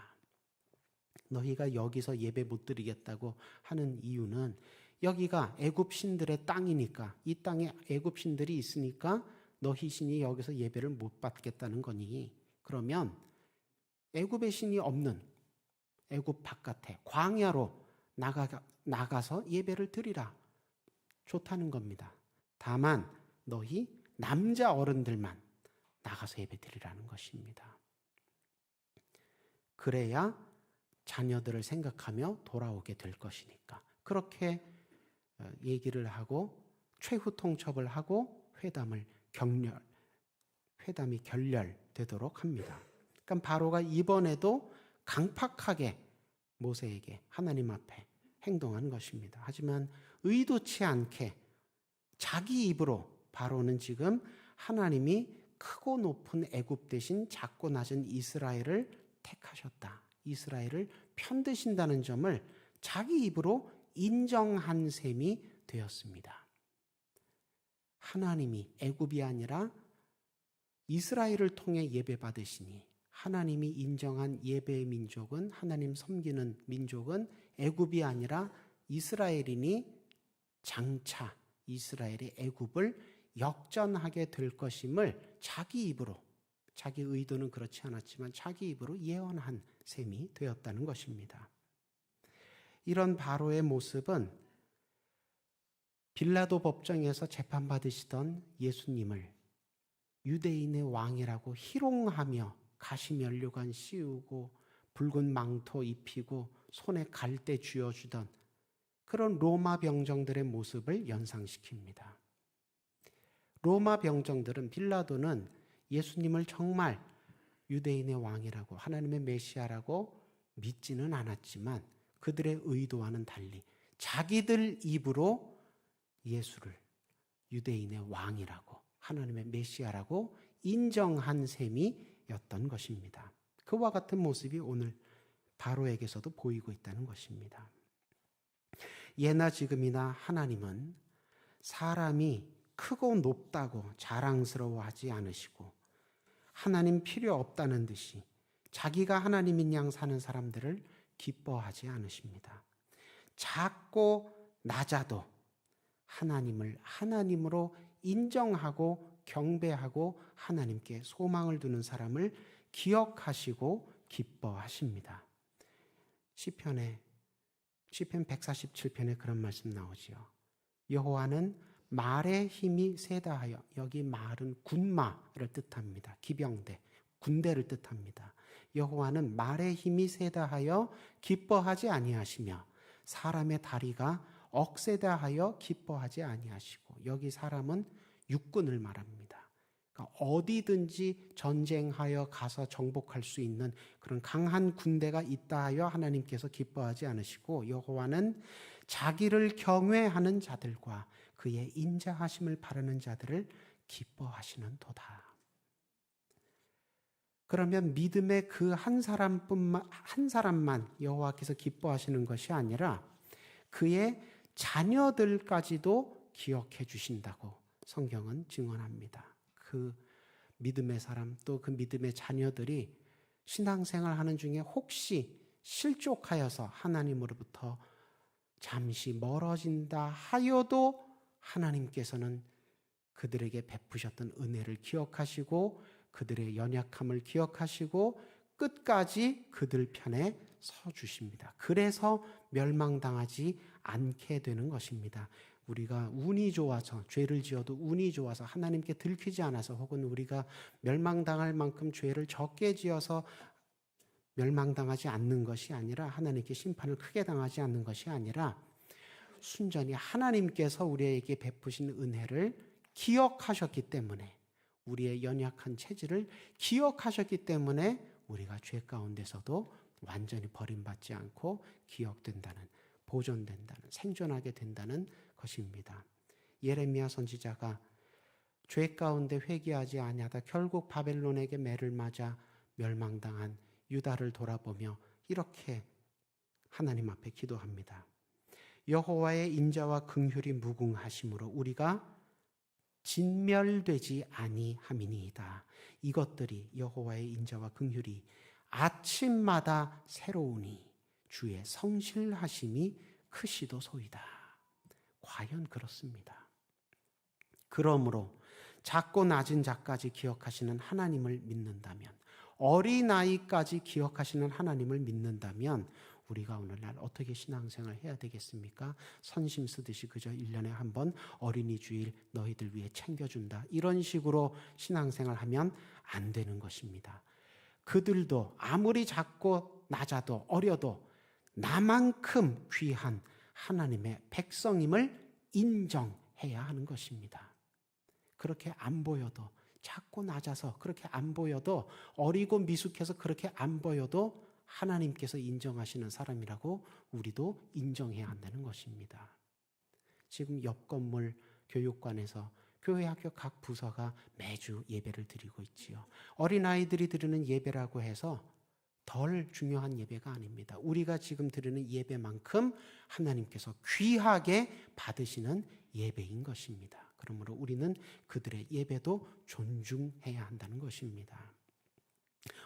너희가 여기서 예배 못 드리겠다고 하는 이유는 여기가 애굽 신들의 땅이니까 이 땅에 애굽 신들이 있으니까 너희 신이 여기서 예배를 못 받겠다는 거니 그러면 애굽의 신이 없는 애굽 바깥에 광야로 나가서 예배를 드리라. 좋다는 겁니다. 다만 너희 남자 어른들만 나가서 예배 드리라는 것입니다. 그래야 자녀들을 생각하며 돌아오게 될 것이니까. 그렇게 얘기를 하고 최후 통첩을 하고 회담이 결렬되도록 합니다. 그러니까 바로가 이번에도 강팍하게 모세에게 하나님 앞에 행동한 것입니다. 하지만 의도치 않게 자기 입으로 바로는 지금 하나님이 크고 높은 애굽 대신 작고 낮은 이스라엘을 택하셨다. 이스라엘을 편드신다는 점을 자기 입으로 인정한 셈이 되었습니다. 하나님이 애굽이 아니라 이스라엘을 통해 예배받으시니 하나님이 인정한 예배의 민족은 하나님 섬기는 민족은 애굽이 아니라 이스라엘이니 장차 이스라엘의 애굽을 역전하게 될 것임을 자기 입으로 자기 의도는 그렇지 않았지만 자기 입으로 예언한 셈이 되었다는 것입니다. 이런 바로의 모습은 빌라도 법정에서 재판받으시던 예수님을 유대인의 왕이라고 희롱하며 가시면류관 씌우고 붉은 망토 입히고 손에 갈대 쥐어주던 그런 로마 병정들의 모습을 연상시킵니다. 로마 병정들은 빌라도는 예수님을 정말 유대인의 왕이라고 하나님의 메시아라고 믿지는 않았지만 그들의 의도와는 달리 자기들 입으로 예수를 유대인의 왕이라고 하나님의 메시아라고 인정한 셈이었던 것입니다. 그와 같은 모습이 오늘 바로에게서도 보이고 있다는 것입니다. 예나 지금이나 하나님은 사람이 크고 높다고 자랑스러워하지 않으시고 하나님 필요 없다는 듯이 자기가 하나님인 양 사는 사람들을 기뻐하지 않으십니다. 작고 낮아도 하나님을 하나님으로 인정하고 경배하고 하나님께 소망을 두는 사람을 기억하시고 기뻐하십니다. 시편 147편에 그런 말씀 나오지요. 여호와는 말의 힘이 세다 하여, 여기 말은 군마를 뜻합니다. 기병대, 군대를 뜻합니다. 여호와는 말의 힘이 세다 하여 기뻐하지 아니하시며 사람의 다리가 억세다 하여 기뻐하지 아니하시고, 여기 사람은 육군을 말합니다. 그러니까 어디든지 전쟁하여 가서 정복할 수 있는 그런 강한 군대가 있다 하여 하나님께서 기뻐하지 않으시고, 여호와는 자기를 경외하는 자들과 그의 인자하심을 바라는 자들을 기뻐하시는 도다. 그러면 믿음의 그 한 사람만 여호와께서 기뻐하시는 것이 아니라 그의 자녀들까지도 기억해 주신다고 성경은 증언합니다. 그 믿음의 사람, 또 그 믿음의 자녀들이 신앙생활하는 중에 혹시 실족하여서 하나님으로부터 잠시 멀어진다 하여도 하나님께서는 그들에게 베푸셨던 은혜를 기억하시고 그들의 연약함을 기억하시고 끝까지 그들 편에 서 주십니다. 그래서 멸망당하지 않게 되는 것입니다. 우리가 운이 좋아서, 죄를 지어도 운이 좋아서 하나님께 들키지 않아서, 혹은 우리가 멸망당할 만큼 죄를 적게 지어서 멸망당하지 않는 것이 아니라, 하나님께 심판을 크게 당하지 않는 것이 아니라 순전히 하나님께서 우리에게 베푸신 은혜를 기억하셨기 때문에, 우리의 연약한 체질을 기억하셨기 때문에 우리가 죄 가운데서도 완전히 버림받지 않고 기억된다는, 보존된다는, 생존하게 된다는 것입니다. 예레미야 선지자가 죄 가운데 회개하지 아니하다 결국 바벨론에게 매를 맞아 멸망당한 유다를 돌아보며 이렇게 하나님 앞에 기도합니다. 여호와의 인자와 긍휼이 무궁하심으로 우리가 진멸되지 아니함이니이다. 이것들이, 여호와의 인자와 긍휼이 아침마다 새로우니 주의 성실하심이 크시도소이다. 과연 그렇습니다. 그러므로 작고 낮은 자까지 기억하시는 하나님을 믿는다면, 어린아이까지 기억하시는 하나님을 믿는다면 우리가 오늘날 어떻게 신앙생활 해야 되겠습니까? 선심 쓰듯이 그저 1년에 한 번 어린이 주일 너희들 위해 챙겨준다, 이런 식으로 신앙생활 하면 안 되는 것입니다. 그들도 아무리 작고 낮아도 어려도 나만큼 귀한 하나님의 백성임을 인정해야 하는 것입니다. 그렇게 안 보여도, 작고 낮아서 그렇게 안 보여도, 어리고 미숙해서 그렇게 안 보여도 하나님께서 인정하시는 사람이라고 우리도 인정해야 한다는 것입니다. 지금 옆 건물 교육관에서 교회 학교 각 부서가 매주 예배를 드리고 있지요. 어린아이들이 드리는 예배라고 해서 덜 중요한 예배가 아닙니다. 우리가 지금 드리는 예배만큼 하나님께서 귀하게 받으시는 예배인 것입니다. 그러므로 우리는 그들의 예배도 존중해야 한다는 것입니다.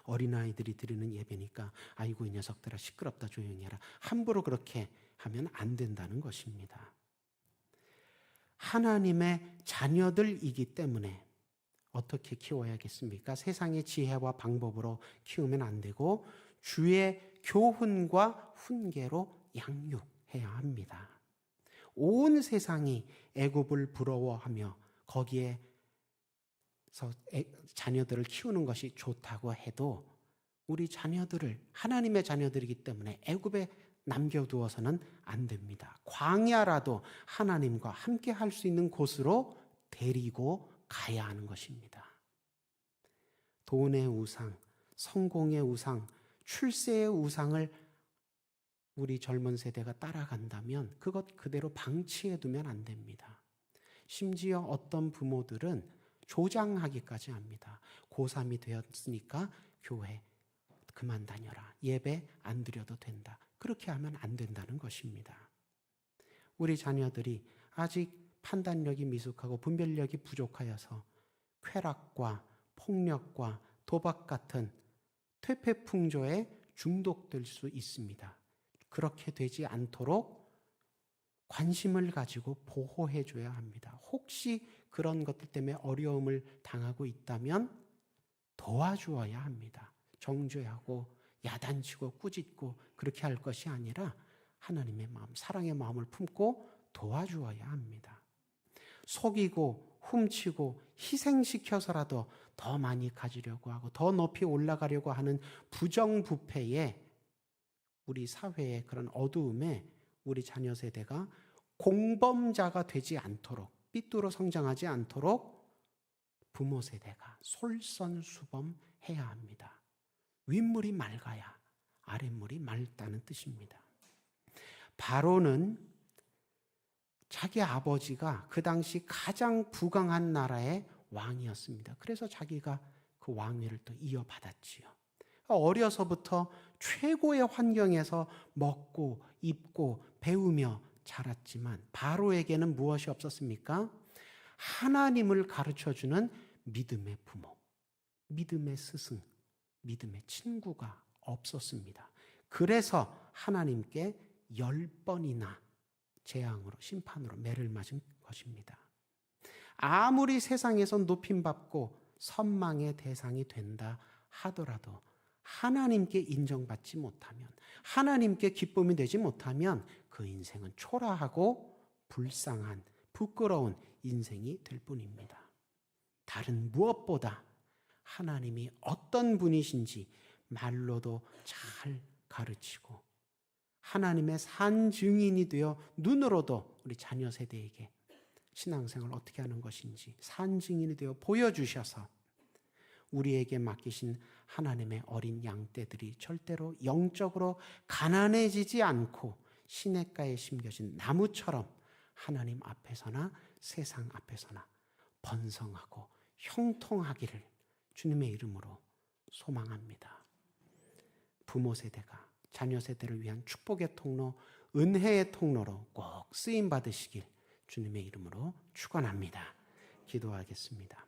어린아이들이 드리는 예배니까 아이고 이 녀석들아 시끄럽다 조용히 해라, 함부로 그렇게 하면 안 된다는 것입니다. 하나님의 자녀들이기 때문에 어떻게 키워야겠습니까? 세상의 지혜와 방법으로 키우면 안 되고 주의 교훈과 훈계로 양육해야 합니다. 온 세상이 애굽을 부러워하며 거기에서 자녀들을 키우는 것이 좋다고 해도 우리 자녀들을, 하나님의 자녀들이기 때문에 애굽에 남겨두어서는 안 됩니다. 광야라도 하나님과 함께 할 수 있는 곳으로 데리고 가야 하는 것입니다. 돈의 우상, 성공의 우상, 출세의 우상을 우리 젊은 세대가 따라간다면 그것 그대로 방치해 두면 안 됩니다. 심지어 어떤 부모들은 조장하기까지 합니다. 고3이 되었으니까 교회 그만 다녀라, 예배 안 드려도 된다, 그렇게 하면 안 된다는 것입니다. 우리 자녀들이 아직 판단력이 미숙하고 분별력이 부족하여서 쾌락과 폭력과 도박 같은 퇴폐풍조에 중독될 수 있습니다. 그렇게 되지 않도록 관심을 가지고 보호해 줘야 합니다. 혹시 그런 것들 때문에 어려움을 당하고 있다면 도와주어야 합니다. 정죄하고 야단치고 꾸짖고 그렇게 할 것이 아니라 하나님의 마음, 사랑의 마음을 품고 도와주어야 합니다. 속이고 훔치고 희생시켜서라도 더 많이 가지려고 하고 더 높이 올라가려고 하는 부정부패에 우리 사회의 그런 어두움에 우리 자녀 세대가 공범자가 되지 않도록, 삐뚤어 성장하지 않도록 부모 세대가 솔선수범해야 합니다. 윗물이 맑아야 아랫물이 맑다는 뜻입니다. 바로는 자기 아버지가 그 당시 가장 부강한 나라의 왕이었습니다. 그래서 자기가 그 왕위를 또 이어받았지요. 어려서부터 최고의 환경에서 먹고 입고 배우며 자랐지만 바로에게는 무엇이 없었습니까? 하나님을 가르쳐주는 믿음의 부모, 믿음의 스승, 믿음의 친구가 없었습니다. 그래서 하나님께 10번이나 재앙으로 심판으로 매를 맞은 것입니다. 아무리 세상에서 높임받고 선망의 대상이 된다 하더라도 하나님께 인정받지 못하면, 하나님께 기쁨이 되지 못하면 그 인생은 초라하고 불쌍한 부끄러운 인생이 될 뿐입니다. 다른 무엇보다 하나님이 어떤 분이신지 말로도 잘 가르치고 하나님의 산 증인이 되어 눈으로도 우리 자녀 세대에게 신앙생활을 어떻게 하는 것인지 산 증인이 되어 보여주셔서 우리에게 맡기신 하나님의 어린 양떼들이 절대로 영적으로 가난해지지 않고 시냇가에 심겨진 나무처럼 하나님 앞에서나 세상 앞에서나 번성하고 형통하기를 주님의 이름으로 소망합니다. 부모 세대가 자녀 세대를 위한 축복의 통로, 은혜의 통로로 꼭 쓰임 받으시길 주님의 이름으로 축원합니다. 기도하겠습니다.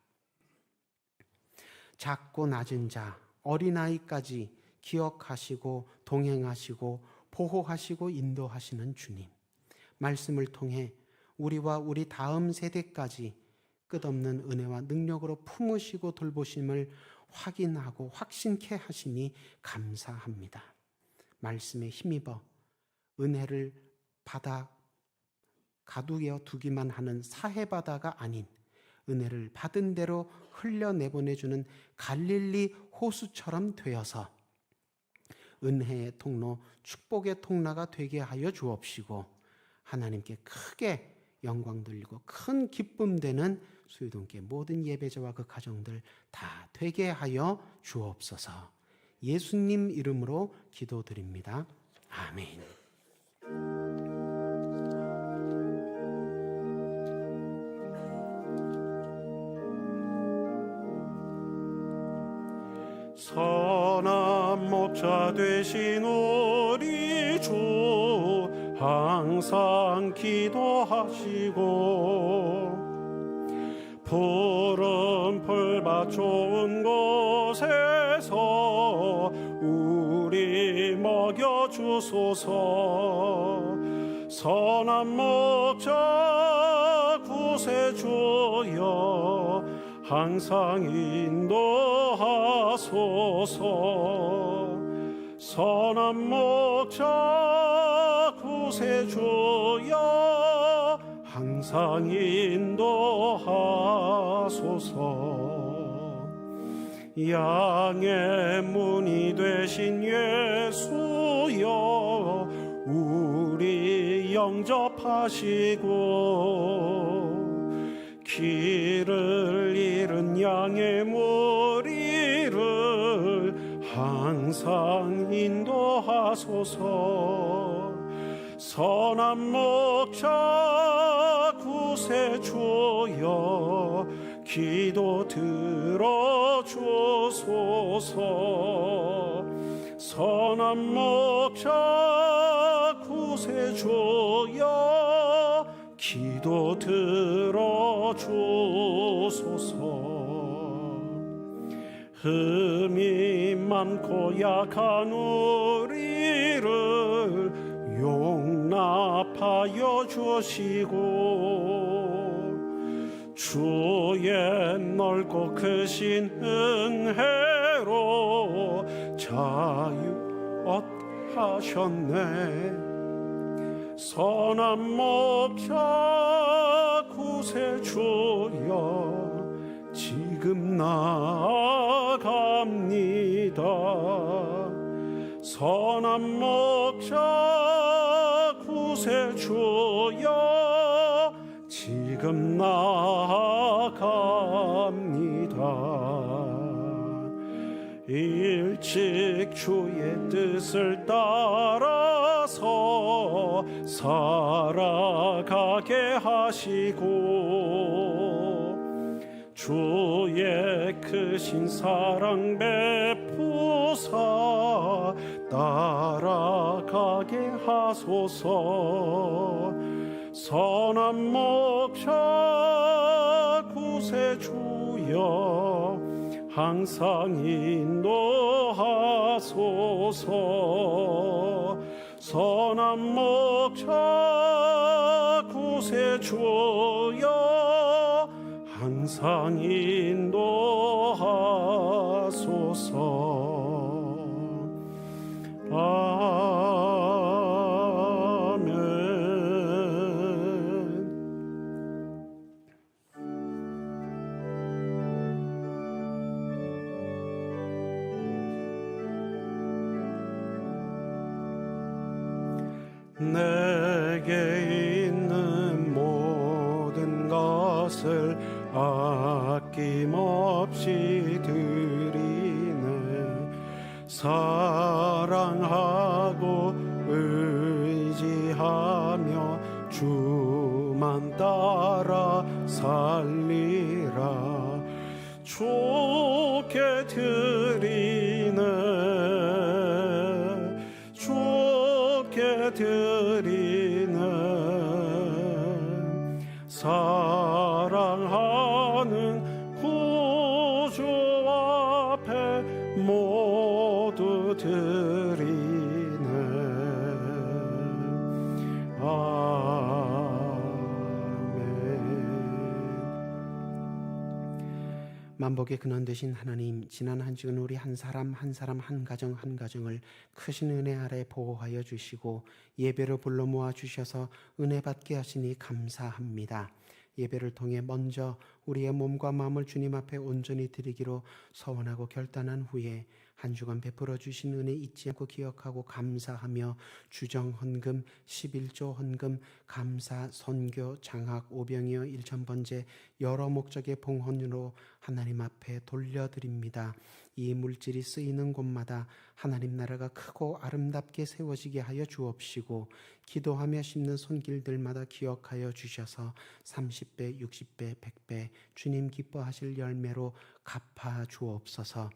작고 낮은 자, 어린아이까지 기억하시고 동행하시고 보호하시고 인도하시는 주님, 말씀을 통해 우리와 우리 다음 세대까지 끝없는 은혜와 능력으로 품으시고 돌보심을 확인하고 확신케 하시니 감사합니다. 말씀에 힘입어 은혜를 받아 가두어 두기만 하는 사해바다가 아닌 은혜를 받은 대로 흘려내보내주는 갈릴리 호수처럼 되어서 은혜의 통로, 축복의 통로가 되게 하여 주옵시고 하나님께 크게 영광 돌리고 큰 기쁨 되는 수유동교회 모든 예배자와 그 가정들 다 되게 하여 주옵소서. 예수님 이름으로 기도드립니다. 아멘. 선한 목자 되신 우리 주 항상 기도하시고 푸른 풀밭 좋은 곳에서 우리 먹여주소서. 선한 목자 구세주여 항상 인도하소서. 선한 목자 구세주여 항상 인도하소서. 양의 문이 되신 예수여 우리 영접하시고 길을 잃은 양의 무리를 항상 인도하소서. 선한 목자 구세주여 기도 들어주소서. 선한 목자 구세주여 기도 들어주소서. 흠이 많고 약한 우리를 용납하여 주시고 주의 넓고 크신 은혜로 자유 얻하셨네. 선한 목자 구세주여 지금 나아갑니다. 선한 목자 구세주여 지금 나아갑니다. 일찍 주의 뜻을 따라서 살아가게 하시고 주의 크신 사랑 베푸사 따라가게 하소서. 선한 목자 구세주여 항상 인도하소서. 선한 목자 구세주여 항상 인도하소서. 아멘. 내게 있는 모든 것을 아낌없이 드리네. 사랑하고 의지하며 주만 따라 살리라. 주께 드리네. 주께 드리네. 사랑하는 구주 앞에 모두 드리네. 아멘. 만복의 근원 되신 하나님, 지난 한 주간 우리 한 사람 한 사람 한 가정 한 가정을 크신 은혜 아래 보호하여 주시고 예배로 불러 모아 주셔서 은혜 받게 하시니 감사합니다. 예배를 통해 먼저 우리의 몸과 마음을 주님 앞에 온전히 드리기로 서원하고 결단한 후에 한 주간 베풀어 주신 은혜 잊지 않고 기억하고 감사하며 주정 헌금, 11조 헌금, 감사, 선교, 장학, 오병이어, 일천번제 여러 목적의 봉헌으로 하나님 앞에 돌려드립니다. 이 물질이 쓰이는 곳마다 하나님 나라가 크고 아름답게 세워지게 하여 주옵시고 기도하며 심는 손길들마다 기억하여 주셔서 30배, 60배, 100배 주님 기뻐하실 열매로 갚아 주옵소서.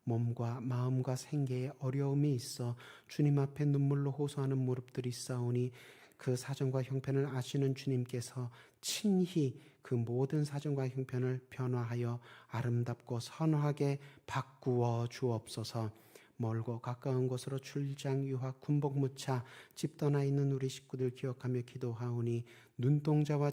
몸과 마음과 생계에 어려움이 있어 주님 앞에 눈물로 호소하는 무릎들이 있사오니 그 사정과 형편을 아시는 주님께서 친히 그 모든 사정과 형편을 변화하여 아름답고 선하게 바꾸어 주옵소서. 멀고 가까운 곳으로 출장, 유학, 군복 무차 집 떠나 있는 우리 식구들 기억하며 기도하오니 눈동자와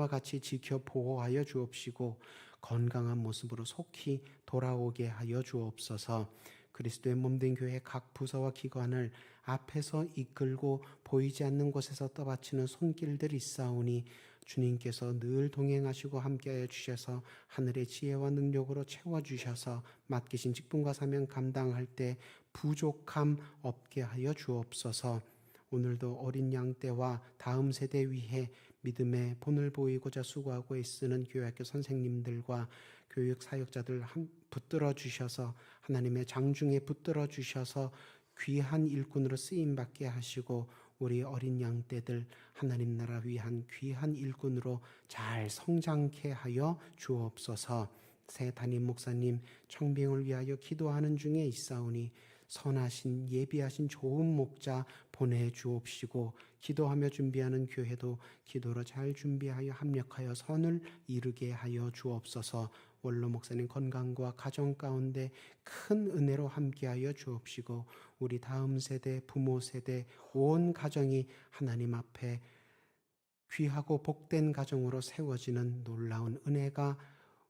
같이 지켜 보호하여 주옵시고 건강한 모습으로 속히 돌아오게 하여 주옵소서. 그리스도의 몸된 교회 각 부서와 기관을 앞에서 이끌고 보이지 않는 곳에서 떠받치는 손길들이 있사오니 주님께서 늘 동행하시고 함께하여 주셔서 하늘의 지혜와 능력으로 채워주셔서 맡기신 직분과 사명 감당할 때 부족함 없게 하여 주옵소서. 오늘도 어린 양 때와 다음 세대 위해 믿음의 본을 보이고자 수고하고 애쓰는 교회학교 선생님들과 교육 사역자들 붙들어 주셔서 하나님의 장중에 붙들어 주셔서 귀한 일꾼으로 쓰임받게 하시고 우리 어린 양떼들 하나님 나라 위한 귀한 일꾼으로 잘 성장케 하여 주옵소서. 새 담임 목사님 청빙을 위하여 기도하는 중에 있사오니 선하신 예비하신 좋은 목자 보내주옵시고 기도하며 준비하는 교회도 기도로 잘 준비하여 합력하여 선을 이루게 하여 주옵소서. 원로 목사님 건강과 가정 가운데 큰 은혜로 함께하여 주옵시고 우리 다음 세대 부모 세대 온 가정이 하나님 앞에 귀하고 복된 가정으로 세워지는 놀라운 은혜가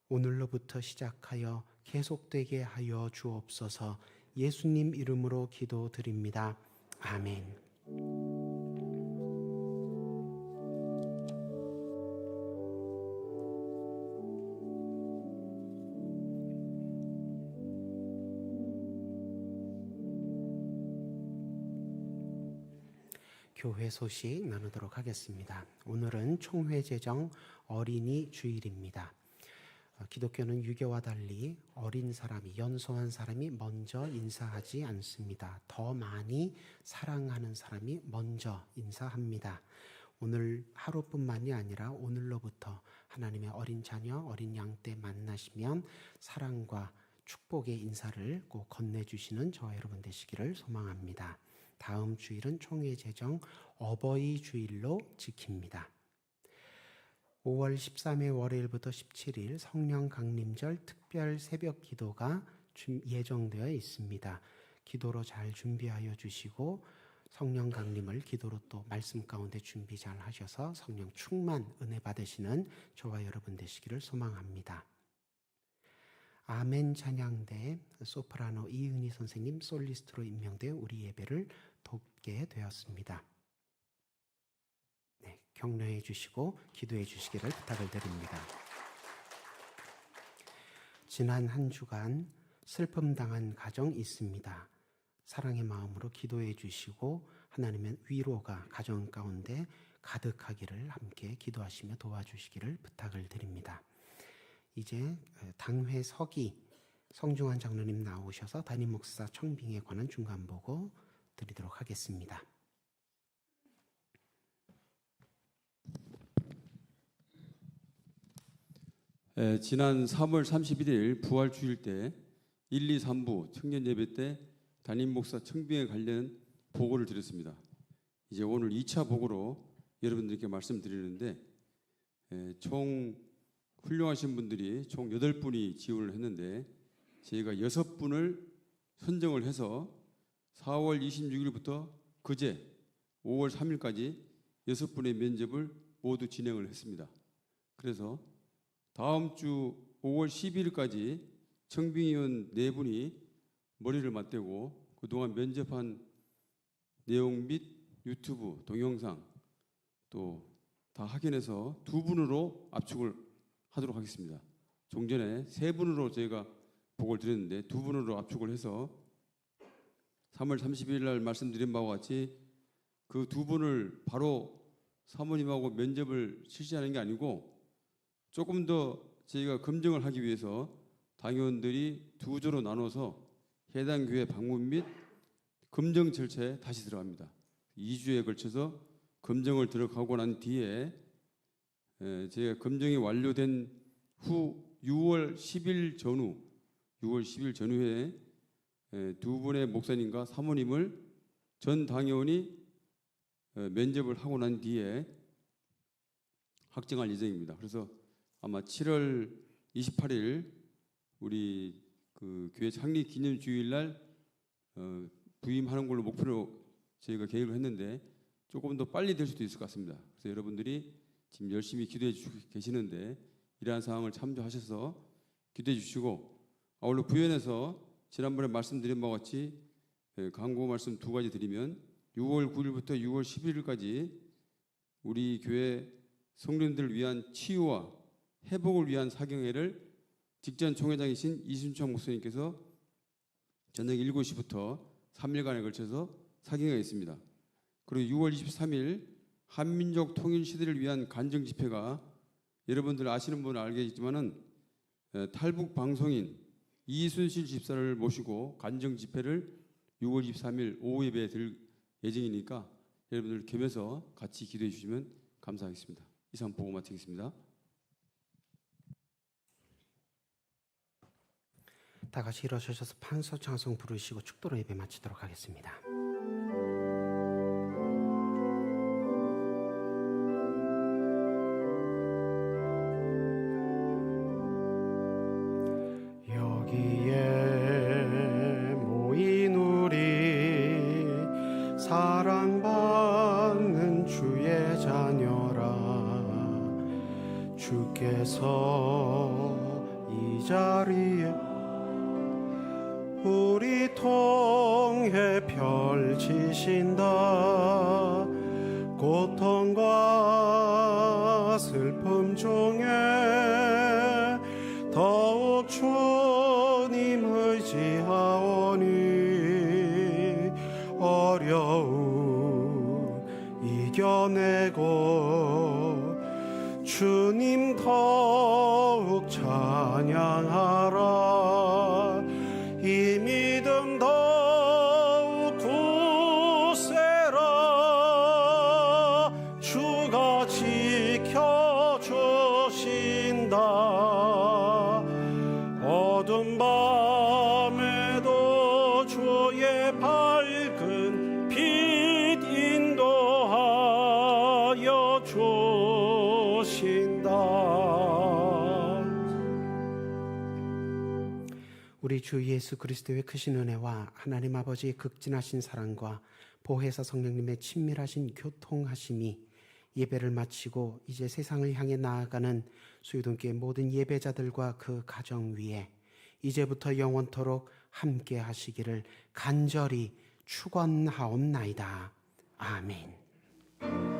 오늘로부터 시작하여 계속되게 하여 주옵소서. 예수님 이름으로 기도드립니다. 아멘. 교회 소식 나누도록 하겠습니다. 오늘은 총회제정 어린이 주일입니다. 기독교는 유교와 달리 어린 사람이, 연소한 사람이 먼저 인사하지 않습니다. 더 많이 사랑하는 사람이 먼저 인사합니다. 오늘 하루뿐만이 아니라 오늘로부터 하나님의 어린 자녀, 어린 양 때 만나시면 사랑과 축복의 인사를 꼭 건네주시는 저와 여러분 되시기를 소망합니다. 다음 주일은 총회제정 어버이 주일로 지킵니다. 5월 13일 월요일부터 17일 성령 강림절 특별 새벽 기도가 예정되어 있습니다. 기도로 잘 준비하여 주시고 성령 강림을 기도로 또 말씀 가운데 준비 잘 하셔서 성령 충만 은혜 받으시는 저와 여러분 되시기를 소망합니다. 아멘 찬양대 소프라노 이은희 선생님 솔리스트로 임명되어 우리 예배를 돕게 되었습니다. 네, 격려해 주시고 기도해 주시기를 부탁을 드립니다. 지난 한 주간 슬픔 당한 가정 있습니다. 사랑의 마음으로 기도해 주시고 하나님의 위로가 가정 가운데 가득하기를 함께 기도하시며 도와주시기를 부탁을 드립니다. 이제 당회 서기 성중환 장로님 나오셔서 담임 목사 청빙에 관한 중간 보고 드리도록 하겠습니다. 지난 3월 31일 부활주일 때 1, 2, 3부 청년 예배 때 담임 목사 청빙에 관련 보고를 드렸습니다. 이제 오늘 2차 보고로 여러분들께 말씀드리는데 총 훌륭하신 분들이 총 8분이 지원을 했는데 저희가 6분을 선정을 해서 4월 26일부터 그제 5월 3일까지 6분의 면접을 모두 진행을 했습니다. 그래서 다음 주 5월 12일까지 청빙위원 4분이 머리를 맞대고 그동안 면접한 내용 및 유튜브 동영상 또 다 확인해서 2분으로 압축을 하도록 하겠습니다. 종전에 3분으로 저희가 보고를 드렸는데 2분으로 압축을 해서 3월 30일 날 말씀드린 바와 같이 그 2분을 바로 사모님하고 면접을 실시하는 게 아니고 조금 더 저희가 검증을 하기 위해서 당의원들이 2조로 나눠서 해당 교회 방문 및 검증 절차에 다시 들어갑니다. 2주에 걸쳐서 검증을 들어가고 난 뒤에 저희가 검증이 완료된 후 6월 10일 전후에 2분의 목사님과 사모님을 전 당의원이 면접을 하고 난 뒤에 확정할 예정입니다. 그래서 아마 7월 28일 우리 그 교회 창립 기념 주일 날 부임하는 걸로 목표로 저희가 계획을 했는데 조금 더 빨리 될 수도 있을 것 같습니다. 그래서 여러분들이 지금 열심히 기도해 주시고 계시는데 이러한 상황을 참조하셔서 기도해 주시고 아울러 부연해서 지난번에 말씀드린 바와 같이 광고 말씀 2가지 드리면 6월 9일부터 6월 11일까지 우리 교회 성도님들을 위한 치유와 회복을 위한 사경회를 직전 총회장이신 이순창 목사님께서 저녁 7시부터 3일간에 걸쳐서 사경회가 있습니다. 그리고 6월 23일 한민족 통일 시대를 위한 간증 집회가 여러분들 아시는 분은 알겠지만은 탈북 방송인 이순실 집사를 모시고 간증 집회를 6월 23일 오후 예배에 들 예정이니까 여러분들 겸해서 같이 기도해 주시면 감사하겠습니다. 이상 보고 마치겠습니다. 다 같이 일어서셔서 판서 찬송 부르시고 축도로 예배 마치도록 하겠습니다. 여기에 모인 우리 사랑받는 주의 자녀라. 주께서 이 자리에 우리 통해 펼치신다. 고통과 슬픔 중에 더욱 주님 의지하오니 어려움 이겨내고 주님 더욱 찬양하라. 이 믿음 더욱 굳세라. 주가 지켜주신다. 어두운 밤에도 주의 밝은 빛 인도하여 주신다. 우리 주 예수 그리스도의 크신 은혜와 하나님 아버지의 극진하신 사랑과 보혜사 성령님의 친밀하신 교통하심이 예배를 마치고 이제 세상을 향해 나아가는 수유동교회 모든 예배자들과 그 가정 위에 이제부터 영원토록 함께 하시기를 간절히 축원하옵나이다. 아멘.